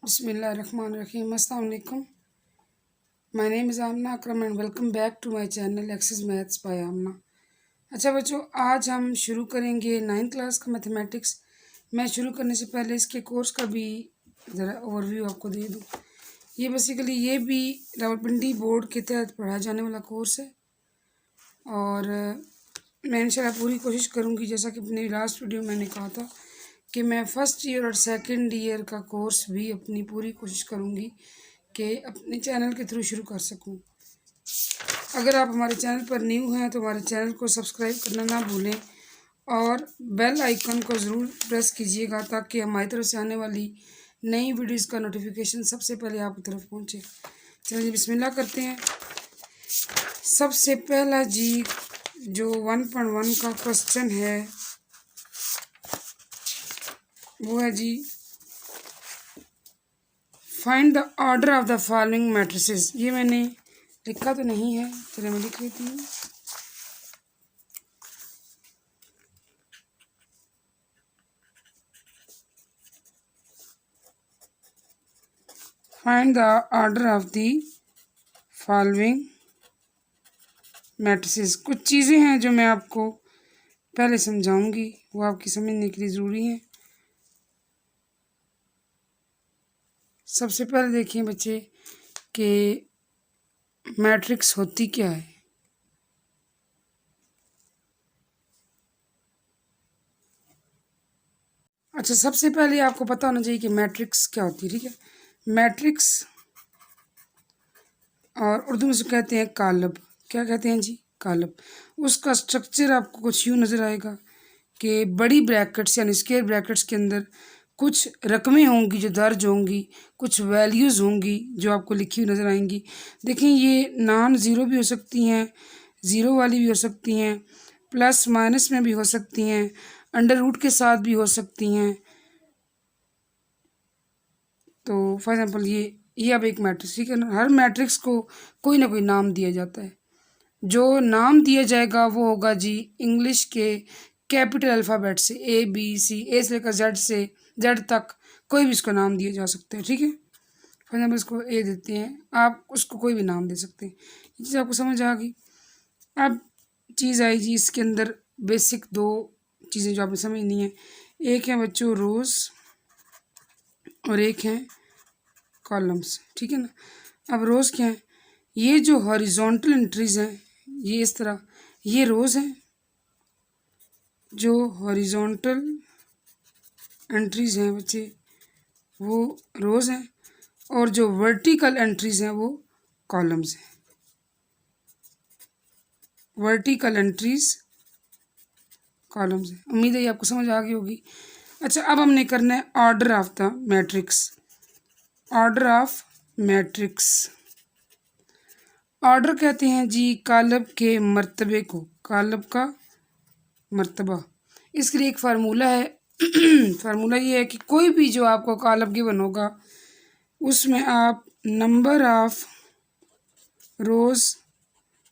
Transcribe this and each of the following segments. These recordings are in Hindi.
Bismillahirrahmanirrahim. Assalamu alaikum. My name is Amna Akram and welcome back to my channel Access Maths by Amna. अच्छा बच्चों, आज हम शुरू करेंगे 9th क्लास का मैथमेटिक्स। मैं शुरू करने से पहले इसके कोर्स का भी ज़रा ओवरव्यू आपको दे दूँ। ये भी रावलपिंडी बोर्ड के तहत पढ़ाया जाने वाला कोर्स है और मैं इंशाल्लाह पूरी कोशिश करूँगी, जैसा कि अपने लास्ट वीडियो में मैंने कहा था कि मैं फ़र्स्ट ईयर और सेकंड ईयर का कोर्स भी अपनी पूरी कोशिश करूँगी कि अपने चैनल के थ्रू शुरू कर सकूँ। अगर आप हमारे चैनल पर न्यू हैं तो हमारे चैनल को सब्सक्राइब करना ना भूलें और बेल आइकन को ज़रूर प्रेस कीजिएगा ताकि हमारी तरफ से आने वाली नई वीडियोज़ का नोटिफिकेशन सबसे पहले आपकी तरफ पहुँचे। चलिए बिस्मिल्लाह करते हैं। सबसे पहला जी जो 1.1 का क्वेश्चन है वो है जी, find the order of the following matrices. ये मैंने लिखा तो नहीं है, चलिए मैं लिख लेती हूँ। Find the order of the following matrices. कुछ चीज़ें हैं जो मैं आपको पहले समझाऊंगी, वो आपकी समझने के लिए ज़रूरी है। सबसे पहले देखिए बच्चे कि मैट्रिक्स होती क्या है। अच्छा, सबसे पहले आपको पता होना चाहिए कि मैट्रिक्स क्या होती है, ठीक है। मैट्रिक्स और उर्दू में से कहते हैं कालब। क्या कहते हैं जी? कालब। उसका स्ट्रक्चर आपको कुछ यूँ नज़र आएगा कि बड़ी ब्रैकेट्स यानी स्क्वायर ब्रैकेट्स के अंदर कुछ रकमें होंगी जो दर्ज होंगी, कुछ वैल्यूज़ होंगी जो आपको लिखी हुई नज़र आएंगी। देखें, ये नॉन ज़ीरो भी हो सकती हैं, ज़ीरो वाली भी हो सकती हैं, प्लस माइनस में भी हो सकती हैं, अंडर रूट के साथ भी हो सकती हैं। तो फॉर एग्जांपल ये अब एक मैट्रिक्स, ठीक है ना। हर मैट्रिक्स को कोई ना कोई नाम दिया जाता है। जो नाम दिया जाएगा वो होगा जी इंग्लिश के कैपिटल अल्फ़ाबेट से, ABC, ए से लेकर जेड तक कोई भी इसको नाम दिया जा सकता है, ठीक है। फॉर एग्जाम्पल इसको ए देते हैं, आप उसको कोई भी नाम दे सकते हैं। ये चीज़ आपको समझ आ गई। अब चीज़ आई जी इसके अंदर बेसिक दो चीज़ें जो आपने समझनी है। एक है बच्चों रोज़ और एक है कॉलम्स, ठीक है ना। अब रोज़ क्या है? ये जो हॉरिजॉन्टल एंट्रीज़ हैं ये इस तरह, ये रोज़ हैं जो हॉरिजॉन्टल एंट्रीज़ हैं बच्चे वो रोज़ हैं, और जो वर्टिकल एंट्रीज़ हैं वो कॉलम्स हैं। वर्टिकल एंट्रीज़ कॉलम्स हैं। उम्मीद है ये आपको समझ आ गई होगी। अच्छा, अब हमने करना है order of the matrix. Order of matrix, order कहते हैं जी कालब के मर्तबे को, कालब का मर्तबा। इसके लिए एक फार्मूला है। फार्मूला ये है कि कोई भी जो आपको कालब गिवन होगा उसमें आप नंबर ऑफ रोज़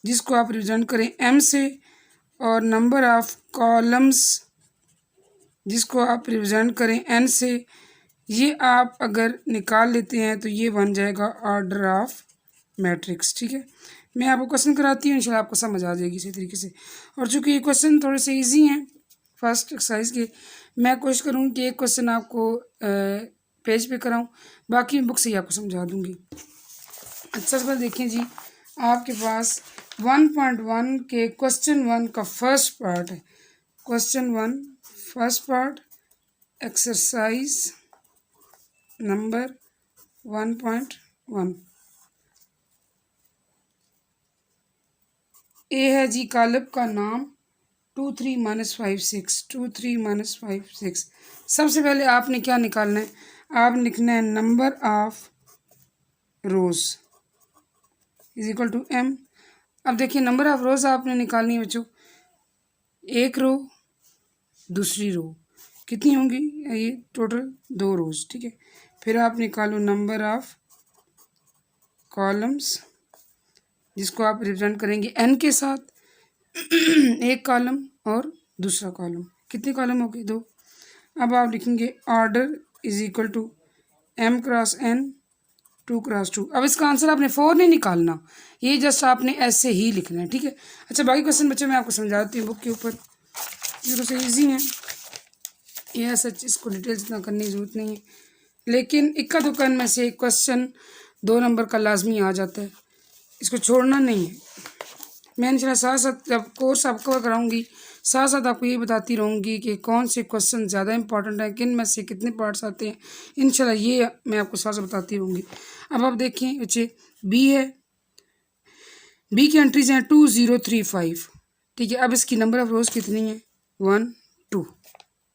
जिसको आप रिप्रेजेंट करें एम से और नंबर ऑफ कॉलम्स जिसको आप रिप्रेजेंट करें एन से, ये आप अगर निकाल लेते हैं तो ये बन जाएगा ऑर्डर ऑफ मैट्रिक्स, ठीक है। मैं आपको क्वेश्चन कराती हूँ, इंशाल्लाह आपको समझ आ जाएगी इसी तरीके से। और चूँकि ये क्वेश्चन थोड़े से इजी हैं फर्स्ट एक्सरसाइज के, मैं कोशिश करूँगी कि एक क्वेश्चन आपको पेज पे कराऊँ, बाकी बुक से ही आपको समझा दूँगी। अच्छा, सबसे पहले देखें जी, आपके पास 1.1 के क्वेश्चन 1 का फर्स्ट पार्ट है। Question 1 first part exercise number 1.1। ए है जी कालब का नाम 2 3 - 5 6, 2 3 - 5 6। सबसे पहले आपने क्या निकालना है? आप लिखना है number of rows is equal to M. अब देखिए नंबर ऑफ रोज़ आपने निकालनी है बच्चों, एक रो दूसरी रो कितनी होंगी, ये टोटल 2 रोज़, ठीक है। फिर आप निकालो नंबर ऑफ कॉलम्स जिसको आप रिप्रेजेंट करेंगे एन के साथ, एक कॉलम और दूसरा कॉलम। कितने कॉलम हो गए? 2। अब आप लिखेंगे order is equal to m cross n 2 cross 2। अब इसका आंसर आपने 4 नहीं निकालना, ये जस्ट आपने ऐसे ही लिखना है, ठीक है। अच्छा बाकी क्वेश्चन बच्चों मैं आपको समझा देती हूँ बुक के ऊपर, ये तो से ईजी है, ये सच इसको डिटेल्स इतना करने की ज़रूरत नहीं है, लेकिन इक्का दुक्का में से एक क्वेश्चन 2 नंबर का लाजमी आ जाता है, इसको छोड़ना नहीं है। मैं इंशाल्लाह साथ साथ जब कोर्स आप कवर कराऊंगी साथ साथ आपको ये बताती रहूँगी कि कौन से क्वेश्चन ज़्यादा इंपॉर्टेंट हैं, किन में से कितने पार्ट्स आते हैं, इंशाल्लाह ये मैं आपको साथ साथ बताती रहूँगी। अब आप देखें बच्चे बी है, बी की एंट्रीज हैं 2 0 3 5, ठीक है। अब इसकी नंबर ऑफ़ रोज़ कितनी है 1 2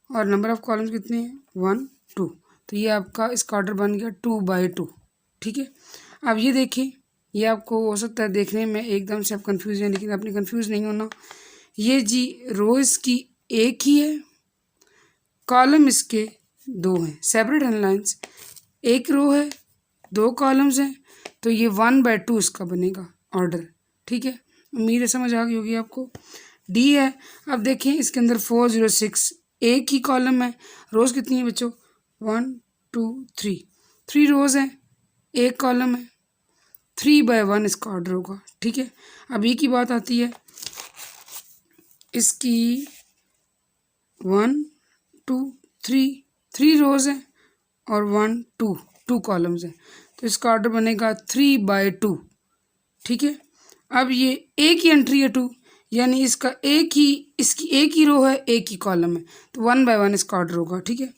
और नंबर ऑफ़ कॉलम्स कितने हैं 1 2, तो ये आपका इसका ऑर्डर बन गया 2/2, ठीक है। अब ये देखिए, ये आपको हो सकता है देखने में एकदम से आप कंफ्यूज हैं, लेकिन आपने कंफ्यूज नहीं होना। ये जी रो इसकी एक ही है, कॉलम इसके 2 हैं, सेपरेट हेडलाइंस, एक रो है 2 कॉलम्स हैं, तो ये 1/2 इसका बनेगा ऑर्डर, ठीक है। उम्मीद है समझ आ गई होगी आपको। डी है, अब देखें इसके अंदर 4 0 6 एक ही कॉलम है, रोज़ कितनी है बच्चों 1 2 3, 3 रोज़ हैं, एक कॉलम है, 3/1 इसका ऑर्डर होगा, ठीक है। अब ये की बात आती है, इसकी 1 2 3 3 रोज़ हैं और 1 2 2 कॉलम्स हैं, तो इसका ऑर्डर बनेगा 3/2, ठीक है। अब ये एक ही एंट्री है 2, यानी इसका इसकी एक ही रो है एक ही कॉलम है, तो 1/1 इसका ऑर्डर होगा, ठीक है।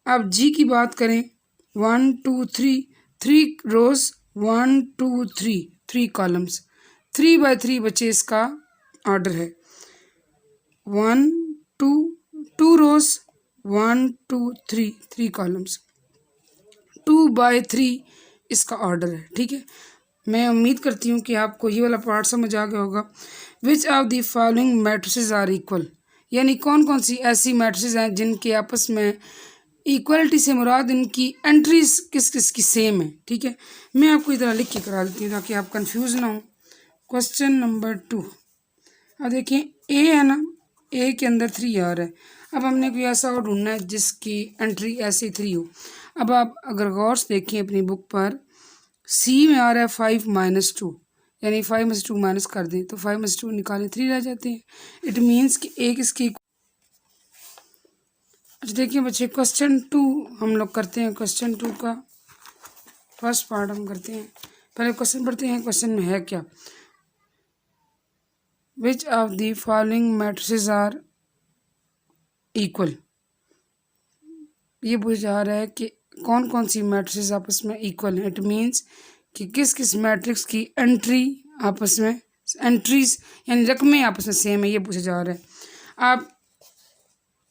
अब जी की बात करें 1 2 3 3 रोज़ 1 2 3 3 कॉलम्स, 3/3 बच्चे इसका ऑर्डर है, 1 2 2 रोज़ 1 2 3 3 कॉलम्स, 2/3 इसका ऑर्डर है, ठीक है। मैं उम्मीद करती हूँ कि आपको ये वाला पार्ट समझ आ गया होगा। Which of the following matrices are equal, यानी कौन कौन सी ऐसी मैट्रिसेस हैं जिनके आपस में इक्वलिटी से मुराद इनकी एंट्रीज किस किस की सेम है, ठीक है। मैं आपको इधर लिख के करा देती हूँ ताकि आप कंफ्यूज ना हो। क्वेश्चन नंबर 2, अब देखिए ए है ना, ए के अंदर 3 आ रहा है, अब हमने कोई ऐसा और ढूंढना है जिसकी एंट्री ऐसे 3 हो। अब आप अगर गौर से देखें अपनी बुक पर, सी में आ रहा है 5 - 2, यानी 5 में से 2 माइनस कर दें तो 5 में से 2 निकालें 3 रह जाते हैं, इट मीन्स कि एक इसकी। अच्छा देखिए बच्चे क्वेश्चन 2 हम लोग करते हैं, क्वेश्चन 2 का फर्स्ट पार्ट हम करते हैं। पहले क्वेश्चन पढ़ते हैं, क्वेश्चन में है क्या, which of the following matrices are equal, ये पूछा जा रहा है कि कौन कौन सी मैट्रिसेस आपस में इक्वल हैं, इट मीन्स कि किस किस मैट्रिक्स की एंट्री आपस में एंट्रीज यानी रकमें आपस में सेम है, ये पूछा जा रहा है। आप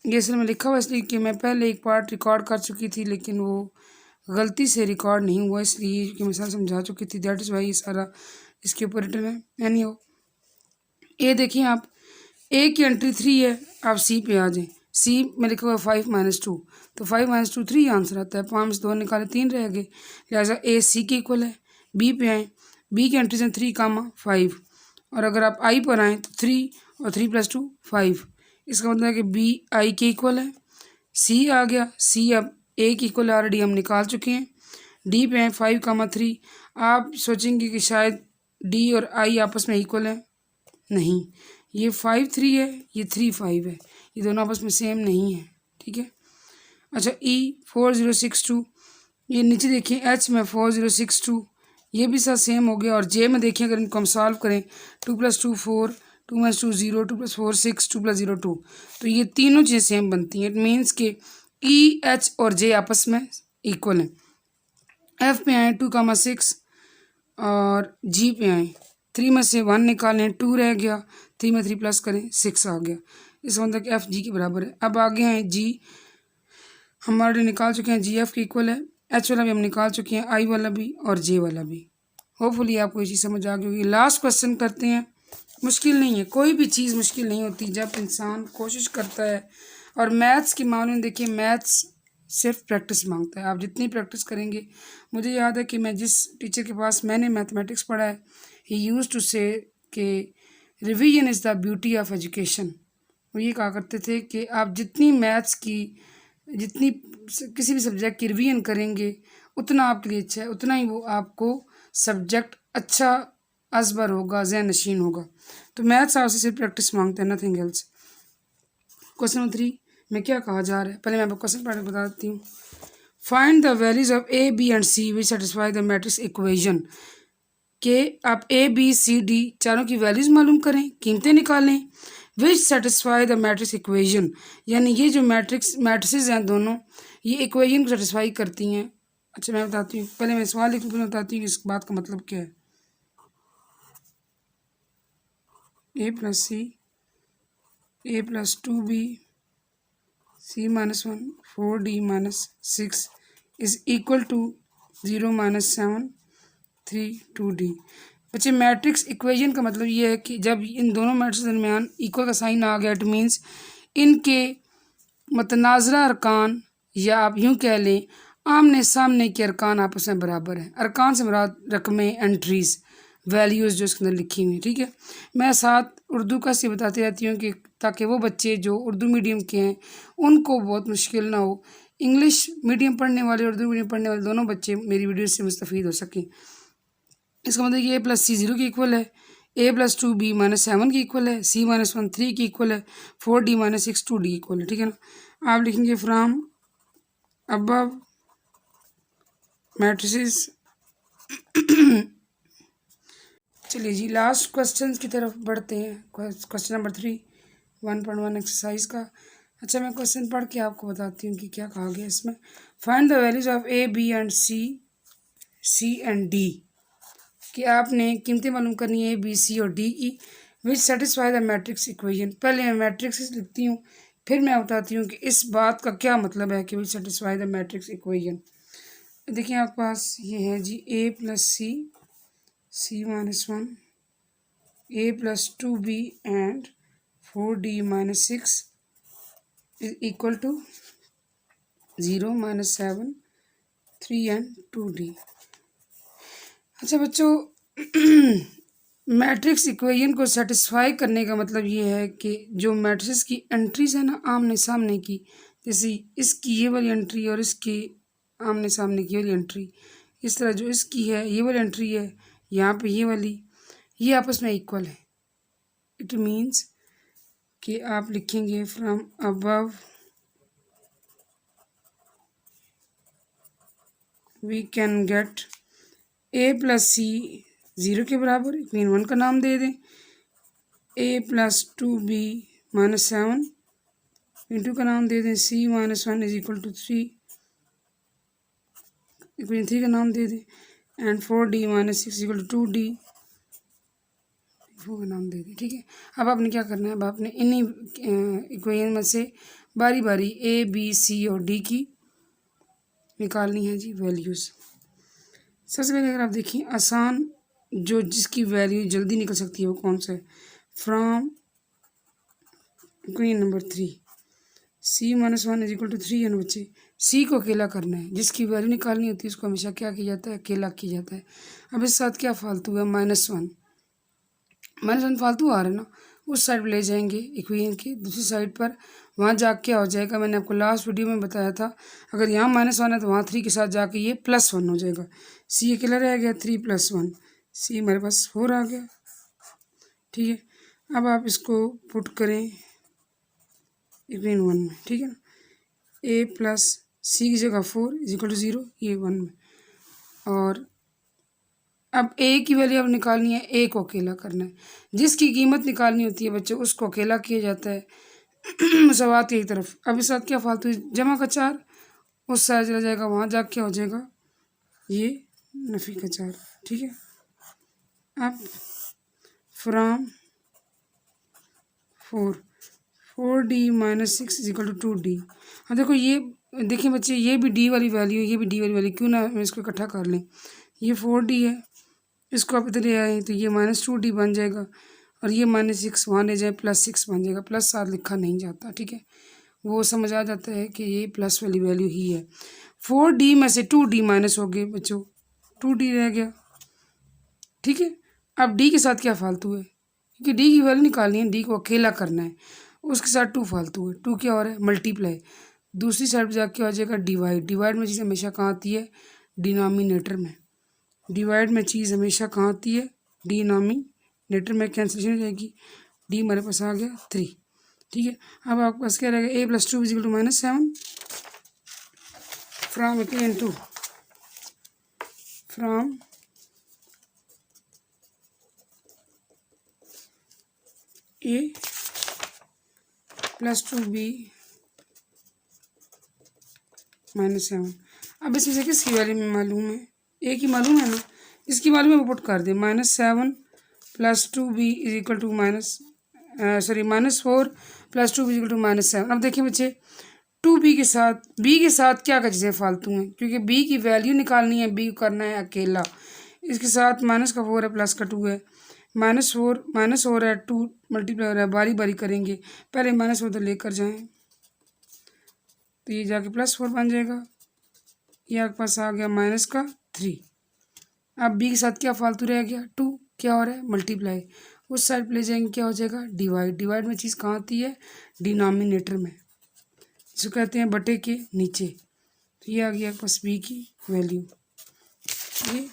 ये असल में लिखा हुआ इसलिए कि मैं पहले एक पार्ट रिकॉर्ड कर चुकी थी, लेकिन वो गलती से रिकॉर्ड नहीं हुआ, इसलिए कि मैं सारा समझा चुकी थी, दैट इज़ वाई ये सारा इसके ऊपर रिटर्न है। यानी हो ये देखिए आप, ए की एंट्री 3 है, आप सी पे आ जाएं, सी में लिखा हुआ 5 - 2, तो 5 - 2 3 आंसर आता है, 5 में से 2 निकाले 3 रह गए, लिहाजा ए सी के इक्वल है। बी पे आएँ, बी की एंट्रीज हैं 3 5, और अगर आप आई पर आएँ तो 3 और 3 + 2 5, इसका मतलब है कि बी आई के इक्वल है। सी आ गया, सी अब ए के इक्वल ऑलरेडी हम निकाल चुके हैं। डी पे हैं 5 3, आप सोचेंगे कि शायद डी और आई आपस में इक्वल है, नहीं, ये 5 3 है, ये 3 5 है, ये दोनों आपस में सेम नहीं है, ठीक है। अच्छा ई 4 0 6 2, ये नीचे देखिए एच में 4 0 6 2, ये भी साथ सेम हो गया। और जे में देखिए अगर इनको हम सॉल्व करें 2 + 2 4, 2 - 2 0, 2 + 4 6, 2 + 0 2, तो ये तीनों चीज़ें सेम बनती हैं, इट मीन्स के ई एच और जे आपस में इक्वल हैं। एफ पे आए 2 6, और जी पे आए 3 में से 1 निकालें 2 रह गया, 3 में 3 प्लस करें 6 आ गया, इसका मतलब कि एफ जी के बराबर है। अब आगे हैं जी, हम ऑलरेडी निकाल चुके हैं, जी एफ के इक्वल है, एच वाला भी हम निकाल चुके हैं, आई वाला भी और जे वाला भी। होपफुली आपको ये चीज़ समझ आ गई होगी। लास्ट क्वेश्चन करते हैं, मुश्किल नहीं है, कोई भी चीज़ मुश्किल नहीं होती जब इंसान कोशिश करता है। और मैथ्स के मामले में देखिए, मैथ्स सिर्फ प्रैक्टिस मांगता है, आप जितनी प्रैक्टिस करेंगे। मुझे याद है कि मैं जिस टीचर के पास मैंने मैथमेटिक्स पढ़ा है, ही यूज़ टू से कि revision is the beauty of education. वो ये कहा करते थे कि आप जितनी मैथ्स की जितनी किसी भी सब्जेक्ट की रिवीजन करेंगे उतना आपके लिए अच्छा है, उतना ही वो आपको सब्जेक्ट अच्छा असबर होगा, ज़हन नशीन होगा। तो मैथ्स आपसे सिर्फ प्रैक्टिस मांगते हैं, नथिंग एल्स। क्वेश्चन नंबर 3 में क्या कहा जा रहा है, पहले मैं आपको क्वेश्चन पढ़ के बता देती हूँ। Find the values of A B and C which satisfy the matrix equation. के आप ए बी सी डी चारों की वैल्यूज मालूम करें, कीमतें निकालें। विच सेटिस्फाई द मैट्रिक्स इक्वेशन, यानी ये जो मैट्रिसेस हैं दोनों, ये इक्वेशन को सेटिस्फाई करती हैं। अच्छा मैं बताती हूँ, पहले मैं सवाल लिख कर बताती हूँ कि इस बात का मतलब क्या है। A plus C, A plus 2b, C-1 4d-6 is equal to 0-7 3 2d। बच्चे मैट्रिक्स इक्वेशन का मतलब ये है कि जब इन दोनों मैट्रिक्स के दरमियान इक्वल का साइन आ गया, इट मीन्स इनके मतनाज़रा अरकान, या आप यूँ कह लें आमने सामने के अरकान आपस में बराबर हैं। अरकान से मुराद रकमें, एंट्रीज़, वैल्यूज़ जो इसके अंदर लिखी हुई, ठीक है। मैं साथ उर्दू का से बताती रहती हूँ कि ताकि वो बच्चे जो उर्दू मीडियम के हैं उनको बहुत मुश्किल ना हो। इंग्लिश मीडियम पढ़ने वाले, उर्दू मीडियम पढ़ने वाले दोनों बच्चे मेरी वीडियो से मुस्तफ़ीद हो सकें। इसका मतलब कि ए प्लस सी 0 की इक्वल है, ए प्लस 2b-7 की इक्वल है, C-1 3 की इक्वल है, 4d-6 2d इक्वल है, ठीक है ना। आप लिखेंगे फ्राम अबव मैट्रिसेस। चलिए जी लास्ट क्वेश्चन की तरफ बढ़ते हैं। क्वेश्चन नंबर 3 1.1 एक्सरसाइज का। अच्छा मैं क्वेश्चन पढ़ के आपको बताती हूँ कि क्या कहा गया इसमें। Find the values of A B and C, C and D, कि आपने कीमतें मालूम करनी है ए बी सी और डी की, विच सेटिस्फाई द मैट्रिक्स इक्वेशन। पहले मैं मैट्रिक्स लिखती हूँ, फिर मैं बताती हूँ कि इस बात का क्या मतलब है कि which satisfy the matrix equation. देखिए आपके पास ये है जी A plus C, C-1 a plus 2b and 4d-6 is equal to 0-7 3 and 2d। अच्छा बच्चों मैट्रिक्स इक्वेशन को सेटिस्फाई करने का मतलब ये है कि जो मैट्रिक्स की एंट्रीज है ना आमने सामने की, जैसे इसकी ये वाली एंट्री और इसकी आमने सामने की वाली एंट्री, इस तरह जो इसकी है ये वाली एंट्री है, यहाँ पे ये वाली, ये आपस में इक्वल है। इट मीन्स कि आप लिखेंगे from above we can get A plus C 0 के बराबर, मीन 1 का नाम दे दें, ए प्लस 2b-7 इंटू का नाम दे दें, C-1 is equal to 3 equation 3 का नाम दे दें, and 4d-6 equal to 2d का नाम दे दें, ठीक है। अब आपने क्या करना है, अब आपने इन्हीं इक्वेशन में से बारी बारी ए बी सी और डी की निकालनी है जी वैल्यूज़। सबसे पहले अगर आप देखिए आसान जो जिसकी वैल्यू जल्दी निकल सकती है वो कौन सा है, from equation number 3 C-1 is equal to 3 है ना बच्चे। सी को अकेला करना है, जिसकी वैल्यू निकालनी होती है उसको हमेशा क्या किया जाता है, अकेला किया जाता है। अब इस साथ क्या फालतू है, -1 फालतू आ रहा है ना, उस साइड पर ले जाएंगे इक्वेशन की दूसरी साइड पर, वहाँ जाके क्या हो जाएगा, मैंने आपको लास्ट वीडियो में बताया था, अगर यहाँ -1 है तो वहाँ 3 के साथ जाके ये +1 हो जाएगा। सी अकेला रह गया, 3 + 1, सी हमारे पास 4 आ गया, ठीक है। अब आप इसको पुट करें इक्वेशन 1 में, ठीक है ना। ए प्लस सी की जगह 4 इज इक्वल टू 0, ये 1 में। और अब ए की वैल्यू अब निकालनी है, ए को अकेला करना है, जिसकी कीमत निकालनी होती है बच्चों उसको अकेला किया जाता है मुसावात की तरफ। अब इस साथ क्या फालतू जमा का 4 उस साइड चला जाएगा, वहाँ जा क्या हो जाएगा, ये नफ़ी का 4, ठीक है। अब from 4d-6 is equal to 2d। हाँ देखो ये देखिए बच्चे, ये भी डी वाली वैल्यू है, ये भी डी वाली वैल्यू, क्यों ना हम इसको इकट्ठा कर लें। ये 4d है, इसको आप इधर ले आए तो ये -2d बन जाएगा, और ये -6 वहाँ ले जाए +6 बन जाएगा। +7 लिखा नहीं जाता, ठीक है, वो समझ आ जाता है कि ये प्लस वाली वैल्यू ही है। 4d में से 2d माइनस हो गए बच्चों, 2d रह गया, ठीक है। अब d के साथ क्या फालतू है, क्योंकि d की वैल्यू निकालनी है, d को अकेला करना है, उसके साथ 2 फालतू है, 2 क्या हो रहा है, मल्टीप्लाई, दूसरी साइड पर जाके आ जाएगा डिवाइड। डिवाइड में चीज़ हमेशा कहाँ आती है? डिनोमिनेटर में। डिवाइड में चीज़ हमेशा कहाँ आती है? डिनोमिनेटर में। कैंसिलेशन हो जाएगी, डी हमारे पास आ गया 3। ठीक है, अब आपके पास क्या रहेगा? a+2 is equal to -7 from a+2 from a+2 b -7। अब इसमें से किसकी वैल्यू में मालूम है? ए की मालूम है ना, इसकी मालूम है वो पुट कर दे। -7 + 2b is equal to -4 + 2b is equal to -7। अब देखिए बच्चे, 2b के साथ b के साथ क्या क्या चीज़ें फालतू हैं, क्योंकि b की वैल्यू निकालनी है, b करना है अकेला। इसके साथ -4 है, +2 है, -4 है, 2 मल्टीप्लाई हो रहा है, बारी बारी करेंगे। पहले -4 तो लेकर जाएं, तो ये जाके +4 बन जाएगा। ये आपके पास आ गया -3। अब b के साथ क्या फालतू रह गया? 2। क्या हो रहा है? मल्टीप्लाई। उस साइड पे ले जाएंगे, क्या हो जाएगा? डिवाइड। डिवाइड में चीज़ कहाँ आती है? डिनोमिनेटर में, जिसको कहते हैं बटे के नीचे। तो ये आ गया आपके पास b की वैल्यू। ये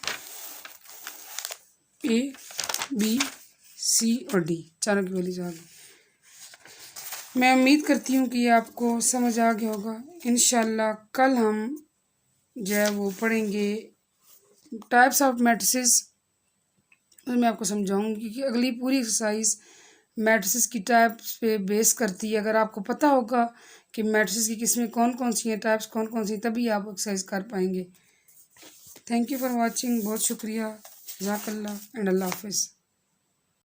a, b, c और d चारों की वैल्यूज आ गई। मैं उम्मीद करती हूँ कि ये आपको समझ आ गया होगा। इंशाल्लाह कल हम जो है वो पढ़ेंगे टाइप्स ऑफ मैट्रिसेस। मैं आपको समझाऊंगी कि अगली पूरी एक्सरसाइज मैट्रिसेस की टाइप्स पे बेस करती है। अगर आपको पता होगा कि मैट्रिसेस की किस्में कौन कौन सी हैं, टाइप्स कौन कौन सी हैं, तभी आप एक्सरसाइज कर पाएंगे। Thank you for watching. बहुत शुक्रिया। जज़ाकल्लाह एंड अल्लाह हाफ़िज़।